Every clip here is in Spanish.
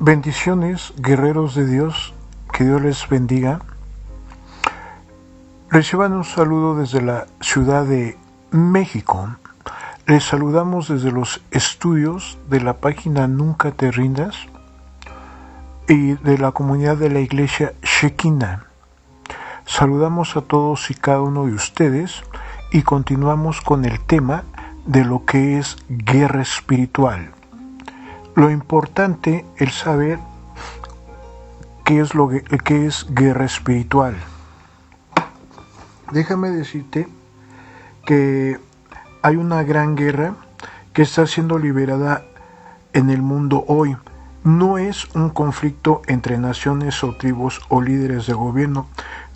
Bendiciones, guerreros de Dios, que Dios les bendiga. Reciban un saludo desde la Ciudad de México. Les saludamos desde los estudios de la página Nunca Te Rindas y de la comunidad de la iglesia Shekinah. Saludamos a todos y cada uno de ustedes y continuamos con el tema de lo que es guerra espiritual. Lo importante es saber qué es guerra espiritual. Déjame decirte que hay una gran guerra que está siendo liberada en el mundo hoy. No es un conflicto entre naciones o tribus o líderes de gobierno.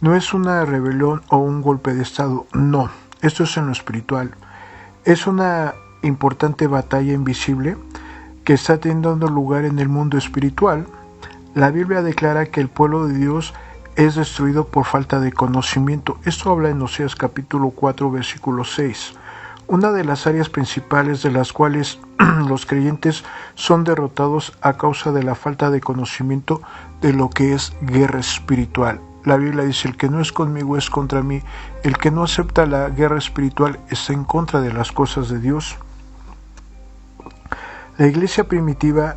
No es una rebelión o un golpe de estado. No, esto es en lo espiritual. Es una importante batalla invisible que está teniendo lugar en el mundo espiritual. La Biblia declara que el pueblo de Dios es destruido por falta de conocimiento. Esto habla en Oseas capítulo 4, versículo 6. Una de las áreas principales de las cuales los creyentes son derrotados a causa de la falta de conocimiento de lo que es guerra espiritual. La Biblia dice, el que no es conmigo es contra mí. El que no acepta la guerra espiritual está en contra de las cosas de Dios. La iglesia primitiva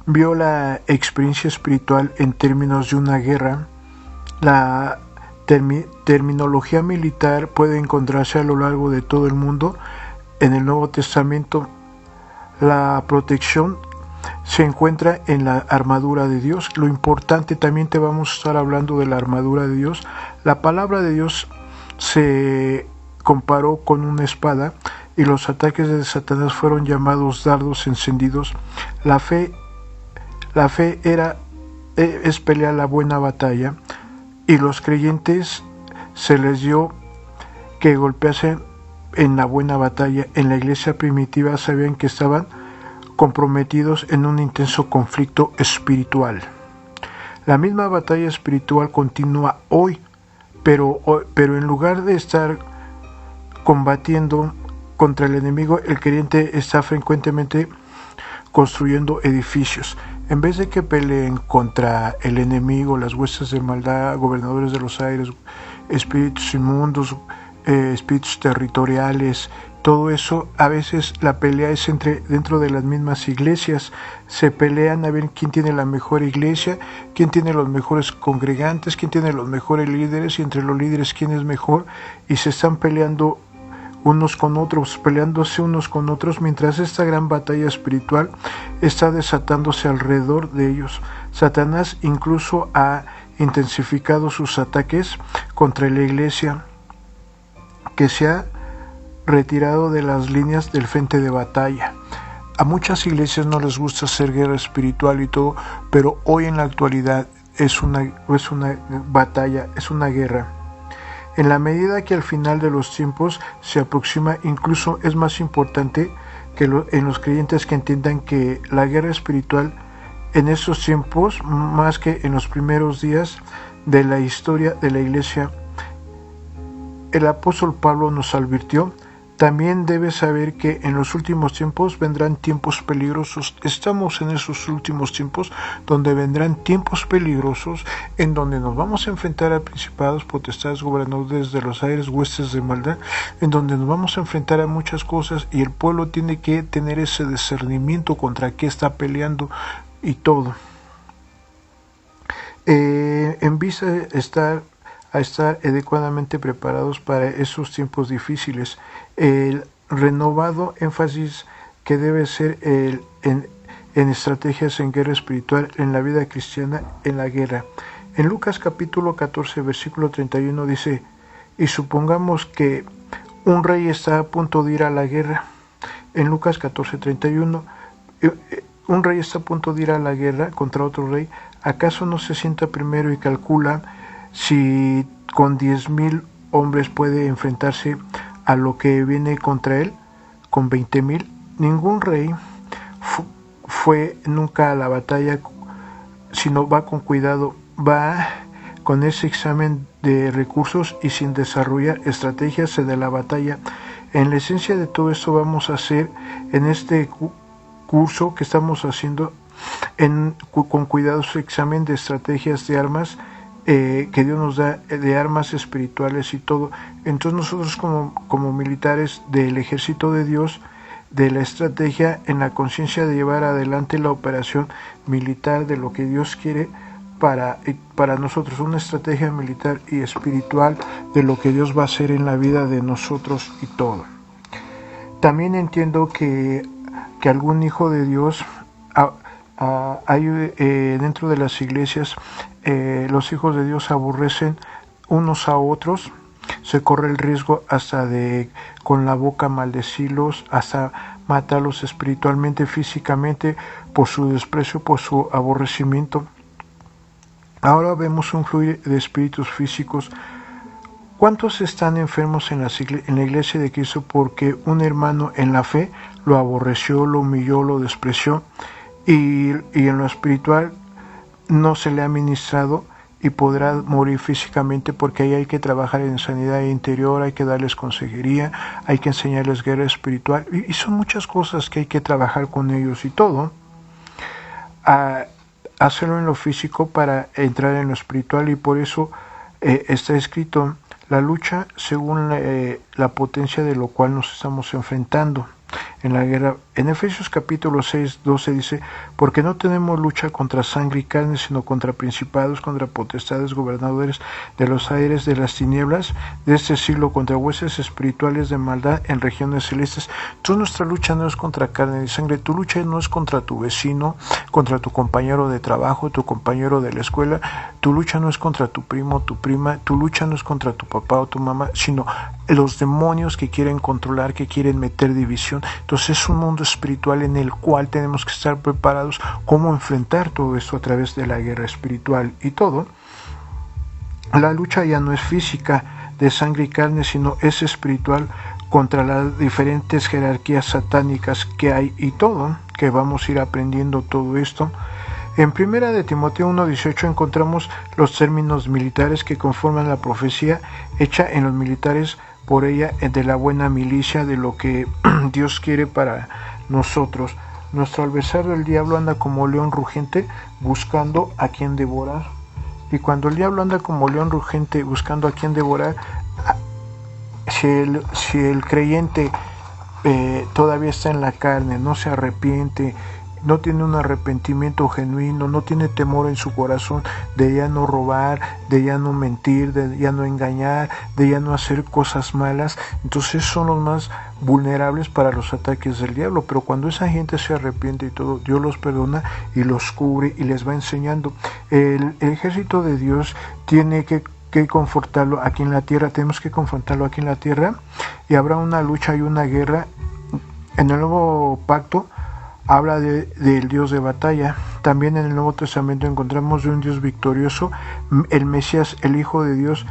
vio la experiencia espiritual en términos de una guerra. La terminología militar puede encontrarse a lo largo de todo el mundo. En el Nuevo Testamento, la protección se encuentra en la armadura de Dios. Lo importante, también te vamos a estar hablando de la armadura de Dios. La palabra de Dios se comparó con una espada y los ataques de Satanás fueron llamados dardos encendidos. La fe es pelear la buena batalla, y los creyentes se les dio que golpeasen en la buena batalla. En la iglesia primitiva sabían que estaban comprometidos en un intenso conflicto espiritual. La misma batalla espiritual continúa hoy, pero en lugar de estar combatiendo contra el enemigo, el creyente está frecuentemente construyendo edificios. En vez de que peleen contra el enemigo, las huestes de maldad, gobernadores de los aires, espíritus inmundos, espíritus territoriales, todo eso, a veces la pelea es dentro de las mismas iglesias. Se pelean a ver quién tiene la mejor iglesia, quién tiene los mejores congregantes, quién tiene los mejores líderes, y entre los líderes quién es mejor, y se están peleando unos con otros, peleándose unos con otros, mientras esta gran batalla espiritual está desatándose alrededor de ellos. Satanás incluso ha intensificado sus ataques contra la iglesia, que se ha retirado de las líneas del frente de batalla. A muchas iglesias no les gusta hacer guerra espiritual y todo, pero hoy en la actualidad es una batalla, es una guerra. En la medida que al final de los tiempos se aproxima, incluso es más importante que en los creyentes que entiendan que la guerra espiritual en estos tiempos, más que en los primeros días de la historia de la iglesia. El apóstol Pablo nos advirtió: también debes saber que en los últimos tiempos vendrán tiempos peligrosos. Estamos en esos últimos tiempos donde vendrán tiempos peligrosos, en donde nos vamos a enfrentar a principados, potestades, gobernadores de los aires, huestes de maldad, en donde nos vamos a enfrentar a muchas cosas, y el pueblo tiene que tener ese discernimiento contra qué está peleando y todo. En vista de estar adecuadamente preparados para esos tiempos difíciles, el renovado énfasis que debe ser en estrategias en guerra espiritual en la vida cristiana, en la guerra. En Lucas capítulo 14, versículo 31 dice: y supongamos que un rey está a punto de ir a la guerra. En Lucas 14, 31, un rey está a punto de ir a la guerra contra otro rey. ¿Acaso no se sienta primero y calcula si con 10,000 hombres puede enfrentarse a lo que viene contra él con 20,000? Ningún rey fue nunca a la batalla, sino va con cuidado, va con ese examen de recursos y sin desarrollar estrategias de la batalla. En la esencia de todo esto vamos a hacer en este curso que estamos haciendo con cuidadoso examen de estrategias de armas que Dios nos da, de armas espirituales y todo. Entonces nosotros como militares del ejército de Dios, de la estrategia en la conciencia de llevar adelante la operación militar de lo que Dios quiere para nosotros, una estrategia militar y espiritual de lo que Dios va a hacer en la vida de nosotros y todo. También entiendo que algún hijo de Dios hay dentro de las iglesias, los hijos de Dios aborrecen unos a otros, se corre el riesgo hasta de con la boca maldecirlos, hasta matarlos espiritualmente, físicamente, por su desprecio, por su aborrecimiento. Ahora vemos un fluir de espíritus físicos. ¿Cuántos están enfermos en la iglesia de Cristo porque un hermano en la fe lo aborreció, lo humilló, lo despreció y en lo espiritual no se le ha ministrado y podrá morir físicamente porque ahí hay que trabajar en sanidad interior, hay que darles consejería, hay que enseñarles guerra espiritual y son muchas cosas que hay que trabajar con ellos y todo. Hacerlo en lo físico para entrar en lo espiritual y por eso está escrito la lucha según la potencia de lo cual nos estamos enfrentando en la guerra. En Efesios capítulo 6, 12 dice, porque no tenemos lucha contra sangre y carne, sino contra principados, contra potestades, gobernadores de los aires de las tinieblas de este siglo, contra huestes espirituales de maldad en regiones celestes. Entonces nuestra lucha no es contra carne ni sangre, tu lucha no es contra tu vecino, contra tu compañero de trabajo, tu compañero de la escuela, tu lucha no es contra tu primo, tu prima, tu lucha no es contra tu papá o tu mamá, sino los demonios que quieren controlar, que quieren meter división. Entonces es un mundo espiritual en el cual tenemos que estar preparados cómo enfrentar todo esto a través de la guerra espiritual y todo. La lucha ya no es física de sangre y carne, sino es espiritual contra las diferentes jerarquías satánicas que hay y todo, que vamos a ir aprendiendo todo esto. En 1 de Timoteo 1:18 encontramos los términos militares que conforman la profecía hecha en los militares por ella de la buena milicia de lo que Dios quiere para nosotros. Nuestro adversario el diablo anda como león rugiente buscando a quien devorar. Y cuando el diablo anda como león rugiente buscando a quien devorar, si el creyente todavía está en la carne, no se arrepiente, no tiene un arrepentimiento genuino, no tiene temor en su corazón de ya no robar, de ya no mentir, de ya no engañar, de ya no hacer cosas malas, entonces son los más vulnerables para los ataques del diablo. Pero cuando esa gente se arrepiente y todo, Dios los perdona y los cubre y les va enseñando. El ejército de Dios tiene que confortarlo aquí en la tierra, tenemos que confrontarlo aquí en la tierra, y habrá una lucha y una guerra. En el nuevo pacto habla del Dios de batalla. También en el Nuevo Testamento encontramos de un Dios victorioso, el Mesías, el Hijo de Dios,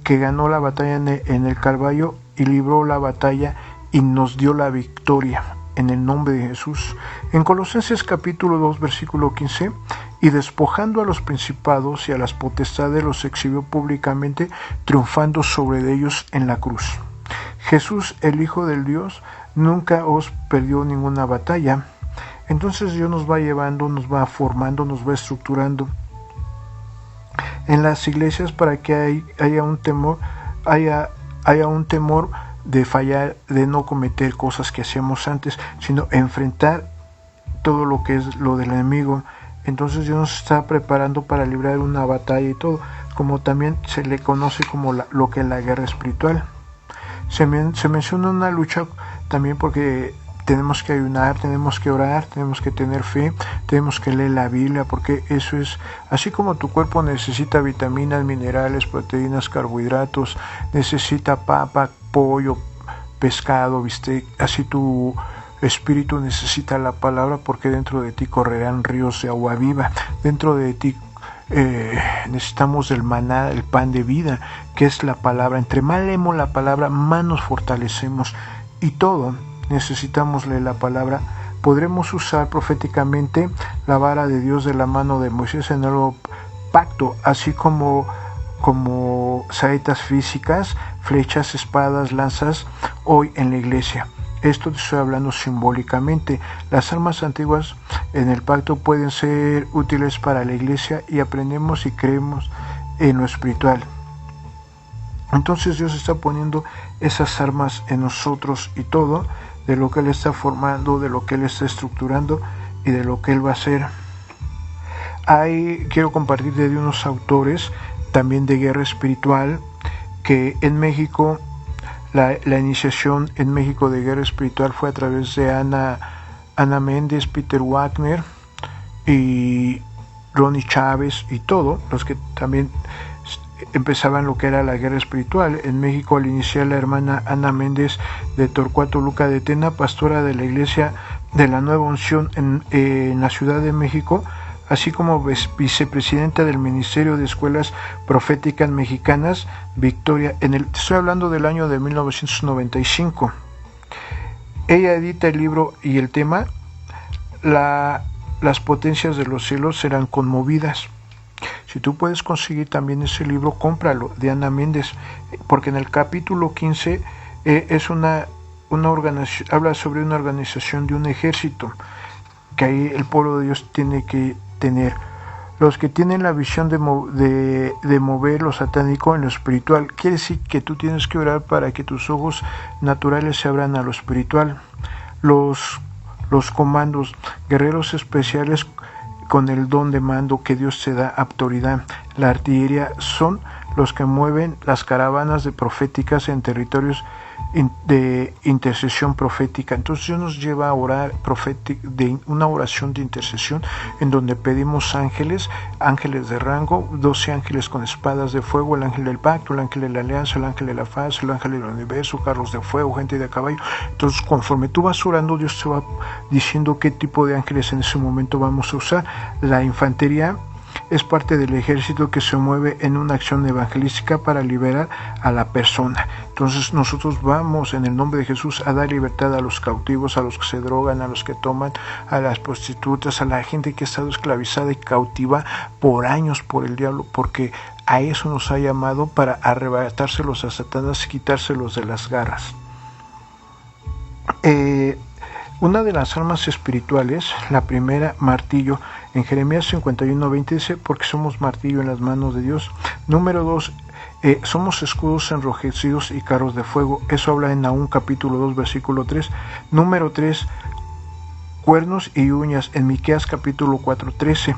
que ganó la batalla en el Calvario y libró la batalla y nos dio la victoria en el nombre de Jesús. En Colosenses capítulo 2 versículo 15, y despojando a los principados y a las potestades los exhibió públicamente, triunfando sobre ellos en la cruz. Jesús, el Hijo del Dios, nunca os perdió ninguna batalla. Entonces Dios nos va llevando, nos va formando, nos va estructurando en las iglesias para que haya un temor, haya un temor de fallar, de no cometer cosas que hacíamos antes, sino enfrentar todo lo que es lo del enemigo. Entonces Dios nos está preparando para librar una batalla y todo, como también se le conoce como lo que es la guerra espiritual. Se menciona una lucha también porque tenemos que ayunar, tenemos que orar, tenemos que tener fe, tenemos que leer la Biblia, porque eso es, así como tu cuerpo necesita vitaminas, minerales, proteínas, carbohidratos, necesita papa, pollo, pescado, bistec, así tu espíritu necesita la palabra, porque dentro de ti correrán ríos de agua viva, dentro de ti necesitamos el maná, el pan de vida, que es la palabra. Entre más leemos la palabra, más nos fortalecemos, y todo necesitamos leer la palabra. Podremos usar proféticamente la vara de Dios de la mano de Moisés en el nuevo pacto, así como saetas físicas, flechas, espadas, lanzas, hoy en la iglesia. Esto te estoy hablando simbólicamente. Las armas antiguas en el pacto pueden ser útiles para la iglesia y aprendemos y creemos en lo espiritual. Entonces Dios está poniendo esas armas en nosotros y todo de lo que Él está formando, de lo que Él está estructurando y de lo que Él va a hacer. Quiero compartir de unos autores también de guerra espiritual que en México, la iniciación en México de guerra espiritual fue a través de Ana Méndez, Peter Wagner y Ronnie Chávez y todo, los que también empezaban lo que era la guerra espiritual. En México, al iniciar la hermana Ana Méndez de Torcuato Luca de Tena, pastora de la iglesia de la Nueva Unción en la Ciudad de México, así como vicepresidenta del Ministerio de Escuelas Proféticas Mexicanas, Victoria, estoy hablando del año de 1995. Ella edita el libro y el tema, las potencias de los cielos serán conmovidas. Si tú puedes conseguir también ese libro, cómpralo, de Ana Méndez, porque en el capítulo 15 es una organización, habla sobre una organización de un ejército, que ahí el pueblo de Dios tiene que tener. Los que tienen la visión de mover lo satánico en lo espiritual, quiere decir que tú tienes que orar para que tus ojos naturales se abran a lo espiritual. Los comandos, guerreros especiales con el don de mando que Dios te da autoridad. La artillería son los que mueven las caravanas de proféticas en territorios de intercesión profética. Entonces Dios nos lleva a orar de una oración de intercesión en donde pedimos ángeles de rango, 12 ángeles con espadas de fuego, el ángel del pacto, el ángel de la alianza, el ángel de la paz, el ángel del universo, carros de fuego, gente de caballo. Entonces conforme tú vas orando, Dios te va diciendo qué tipo de ángeles en ese momento vamos a usar. La infantería es parte del ejército que se mueve en una acción evangelística para liberar a la persona. Entonces nosotros vamos en el nombre de Jesús a dar libertad a los cautivos, a los que se drogan, a los que toman, a las prostitutas, a la gente que ha estado esclavizada y cautiva por años por el diablo, porque a eso nos ha llamado, para arrebatárselos a Satanás y quitárselos de las garras. Una de las armas espirituales, la primera, martillo. En Jeremías 51:20 dice, porque somos martillo en las manos de Dios. Número 2, somos escudos enrojecidos y carros de fuego. Eso habla en Nahum capítulo 2, versículo 3. Número 3, cuernos y uñas, en Miqueas capítulo 4:13.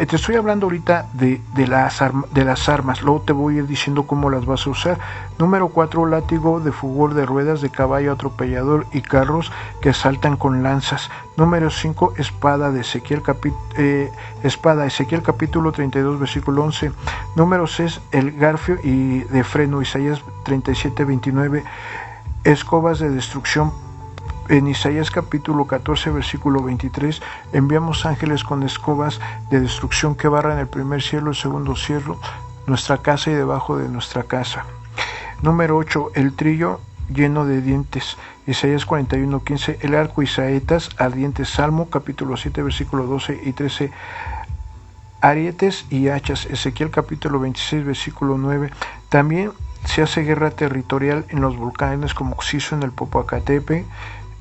Te estoy hablando ahorita de las armas, luego te voy a ir diciendo cómo las vas a usar. Número 4, látigo de fugor de ruedas de caballo atropellador y carros que saltan con lanzas. Número 5, espada de Ezequiel capítulo 32, versículo 11. Número 6, el garfio y de freno, Isaías 37:29. Escobas de destrucción. En Isaías capítulo 14, versículo 23, enviamos ángeles con escobas de destrucción que barran el primer cielo, el segundo cielo, nuestra casa y debajo de nuestra casa. Número 8, el trillo lleno de dientes. Isaías 41:15, el arco y saetas ardientes. Salmo capítulo 7, versículo 12 y 13. Arietes y hachas. Ezequiel capítulo 26, versículo 9. También se hace guerra territorial en los volcanes, como se hizo en el Popocatépetl,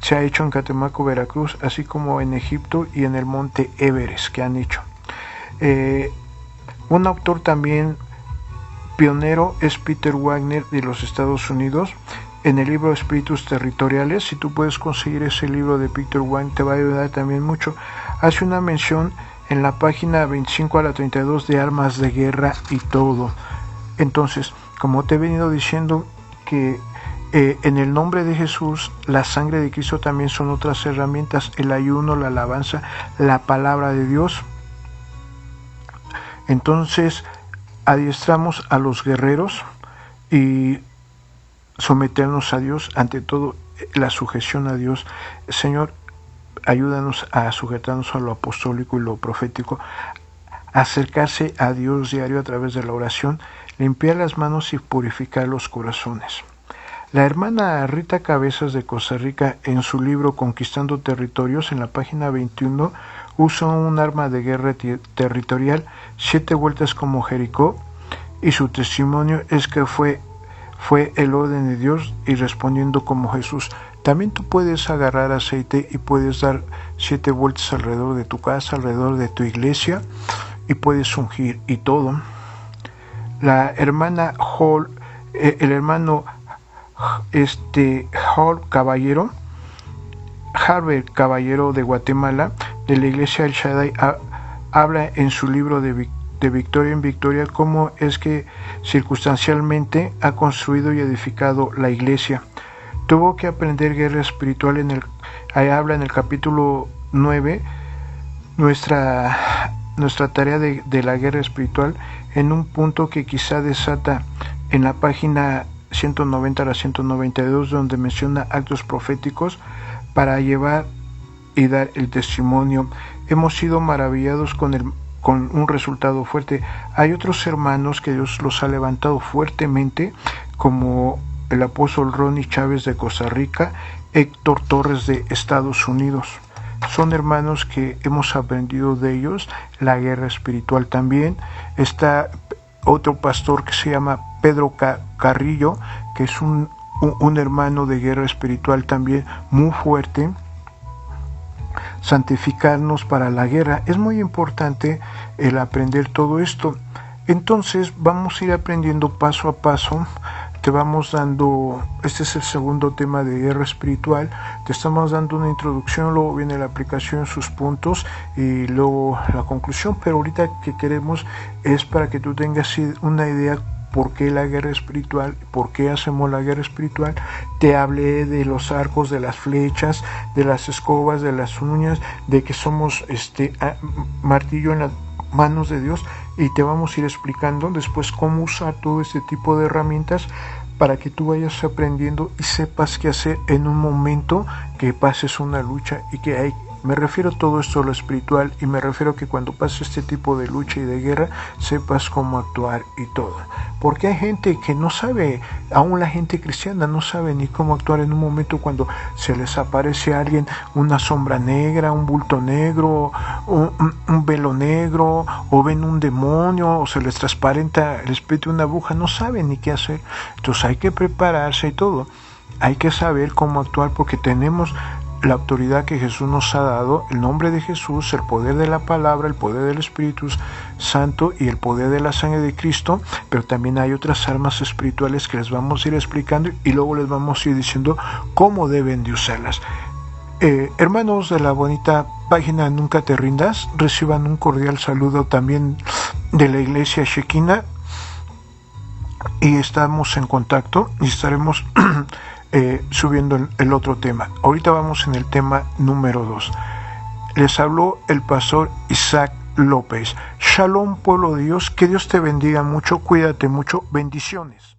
se ha hecho en Catemaco, Veracruz, así como en Egipto y en el monte Everest, que han hecho. Un autor también pionero es Peter Wagner, de los Estados Unidos, en el libro Espíritus Territoriales. Si tú puedes conseguir ese libro de Peter Wagner, te va a ayudar también mucho. Hace una mención en la página 25 a la 32 de armas de guerra y todo. Entonces, como te he venido diciendo, que en el nombre de Jesús, la sangre de Cristo también son otras herramientas, el ayuno, la alabanza, la palabra de Dios. Entonces adiestramos a los guerreros y someternos a Dios, ante todo la sujeción a Dios. Señor, ayúdanos a sujetarnos a lo apostólico y lo profético, acercarse a Dios diario a través de la oración, limpiar las manos y purificar los corazones. La hermana Rita Cabezas de Costa Rica, en su libro Conquistando Territorios, en la página 21, usa un arma de guerra territorial, 7 vueltas como Jericó, y su testimonio es que fue el orden de Dios y respondiendo como Jesús. También tú puedes agarrar aceite y puedes dar 7 vueltas alrededor de tu casa, alrededor de tu iglesia, y puedes ungir y todo. La hermana Hall, el hermano Hall Caballero, Harvard Caballero de Guatemala, de la iglesia El Shaddai, habla en su libro de Victoria en Victoria cómo es que circunstancialmente ha construido y edificado la iglesia. Tuvo que aprender guerra espiritual. Ahí habla en el capítulo 9 nuestra tarea de la guerra espiritual, en un punto que quizá desata en la página 190 a la 192, donde menciona actos proféticos para llevar y dar el testimonio. Hemos sido maravillados con un resultado fuerte. Hay otros hermanos que Dios los ha levantado fuertemente, como el apóstol Ronnie Chávez de Costa Rica, Héctor Torres de Estados Unidos. Son hermanos que hemos aprendido de ellos la guerra espiritual. También está otro pastor que se llama Pedro Carrillo, que es un hermano de guerra espiritual también muy fuerte. Santificarnos para la guerra. Es muy importante el aprender todo esto. Entonces vamos a ir aprendiendo paso a paso. Te vamos dando, este es el segundo tema de guerra espiritual, te estamos dando una introducción, luego viene la aplicación, sus puntos y luego la conclusión, pero ahorita que queremos es para que tú tengas una idea por qué la guerra espiritual, por qué hacemos la guerra espiritual. Te hablé de los arcos, de las flechas, de las escobas, de las uñas, de que somos martillo en las manos de Dios, y te vamos a ir explicando después cómo usar todo este tipo de herramientas para que tú vayas aprendiendo y sepas qué hacer en un momento que pases una lucha y que hay. Me refiero a todo esto a lo espiritual, y me refiero a que cuando pases este tipo de lucha y de guerra sepas cómo actuar y todo. Porque hay gente que no sabe, aún la gente cristiana no sabe ni cómo actuar en un momento cuando se les aparece a alguien una sombra negra, un bulto negro, un velo negro, o ven un demonio, o se les transparenta el espíritu de una bruja. No saben ni qué hacer. Entonces hay que prepararse y todo. Hay que saber cómo actuar, porque tenemos la autoridad que Jesús nos ha dado, el nombre de Jesús, el poder de la palabra, el poder del Espíritu Santo y el poder de la sangre de Cristo, pero también hay otras armas espirituales que les vamos a ir explicando y luego les vamos a ir diciendo cómo deben de usarlas. Hermanos de la bonita página Nunca Te Rindas, reciban un cordial saludo también de la iglesia Shekinah, y estamos en contacto y estaremos subiendo el otro tema. Ahorita vamos en el tema número 2. Les habló el pastor Isaac López. Shalom, pueblo de Dios, que Dios te bendiga mucho, cuídate mucho, bendiciones.